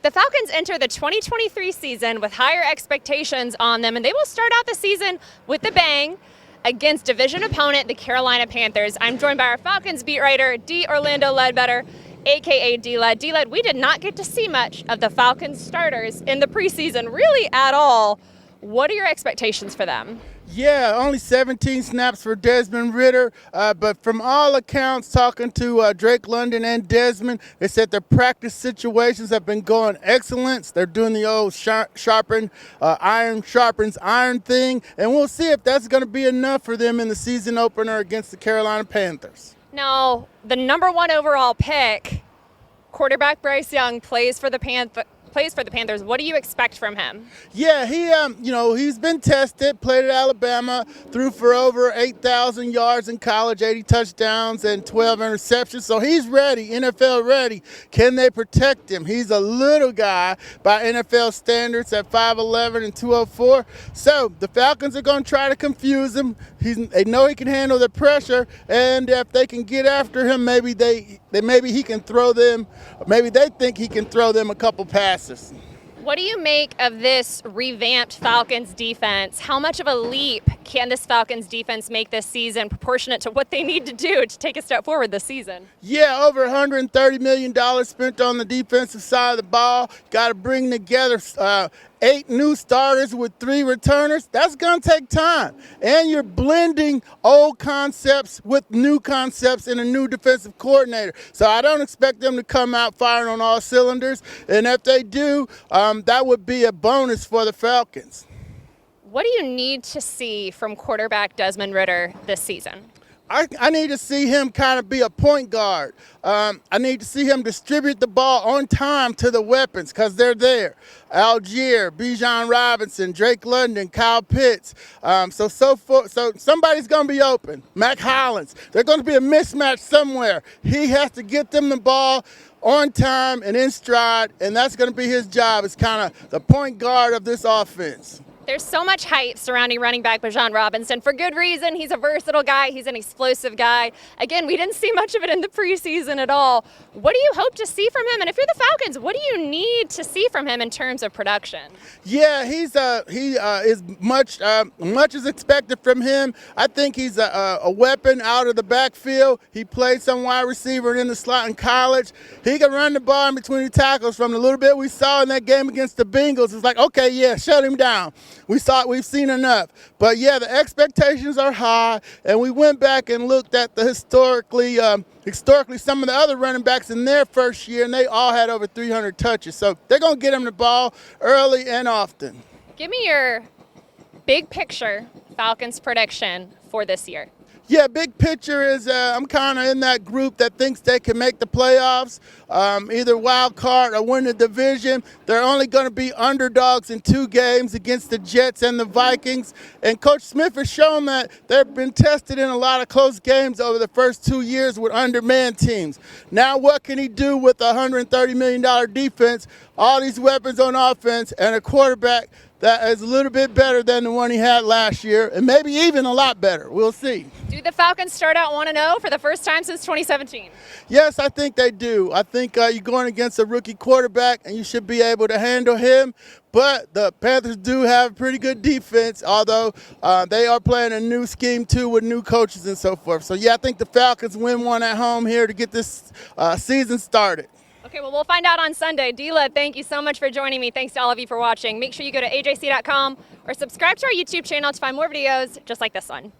The Falcons enter the 2023 season with higher expectations on them, and they will start out the season with a bang against division opponent, the Carolina Panthers. I'm joined by our Falcons beat writer, D. Orlando Ledbetter, a.k.a. D-Led. D-Led, we did not get to see much of the Falcons starters in the preseason, really at all. What are your expectations for them? Yeah, only 17 snaps for Desmond Ridder, but from all accounts, talking to Drake London and Desmond, they said their practice situations have been going excellent. They're doing the old iron sharpens iron thing, and we'll see if that's going to be enough for them in the season opener against the Carolina Panthers. Now, the number one overall pick, quarterback Bryce Young, plays for the Panthers. What do you expect from him? Yeah, he's been tested, played at Alabama, threw for over 8,000 yards in college, 80 touchdowns and 12 interceptions. So he's ready, NFL ready. Can they protect him? He's a little guy by NFL standards at 5'11 and 204. So the Falcons are going to try to confuse him. They know he can handle the pressure, and if they can get after him, maybe he can throw them. Maybe they think he can throw them a couple passes. What do you make of this revamped Falcons defense? How much of a leap can this Falcons defense make this season, proportionate to what they need to do to take a step forward this season? Yeah, over $130 million spent on the defensive side of the ball. Got to bring together 8 new starters with 3 returners. That's going to take time. And you're blending old concepts with new concepts in a new defensive coordinator. So I don't expect them to come out firing on all cylinders. And if they do, that would be a bonus for the Falcons. What do you need to see from quarterback Desmond Ridder this season? I need to see him kind of be a point guard. I need to see him distribute the ball on time to the weapons because they're there. Algier, Bijan Robinson, Drake London, Kyle Pitts. So somebody's going to be open. Mac Hollins. There's going to be a mismatch somewhere. He has to get them the ball on time and in stride, and that's going to be his job. It's kind of the point guard of this offense. There's so much hype surrounding running back Bijan Robinson for good reason. He's a versatile guy. He's an explosive guy. Again, we didn't see much of it in the preseason at all. What do you hope to see from him? And if you're the Falcons, what do you need to see from him in terms of production? Yeah, he is much as expected from him. I think he's a weapon out of the backfield. He played some wide receiver in the slot in college. He can run the ball in between the tackles. From the little bit we saw in that game against the Bengals, it's like, okay, yeah, shut him down. We've seen enough. But yeah, the expectations are high, and we went back and looked at the historically some of the other running backs in their first year, and they all had over 300 touches. So they're going to get him the ball early and often. Give me your big picture Falcons prediction for this year. Yeah, big picture is I'm kind of in that group that thinks they can make the playoffs, either wild card or win the division. They're only going to be underdogs in 2 games against the Jets and the Vikings. And Coach Smith has shown that they've been tested in a lot of close games over the first 2 years with undermanned teams. Now what can he do with a $130 million defense, all these weapons on offense, and a quarterback that is a little bit better than the one he had last year, and maybe even a lot better. We'll see. Do the Falcons start out 1-0 for the first time since 2017? Yes, I think they do. I think you're going against a rookie quarterback, and you should be able to handle him. But the Panthers do have a pretty good defense, although they are playing a new scheme, too, with new coaches and so forth. So, yeah, I think the Falcons win one at home here to get this season started. Okay, well, we'll find out on Sunday. D-Led, thank you so much for joining me. Thanks to all of you for watching. Make sure you go to ajc.com or subscribe to our YouTube channel to find more videos just like this one.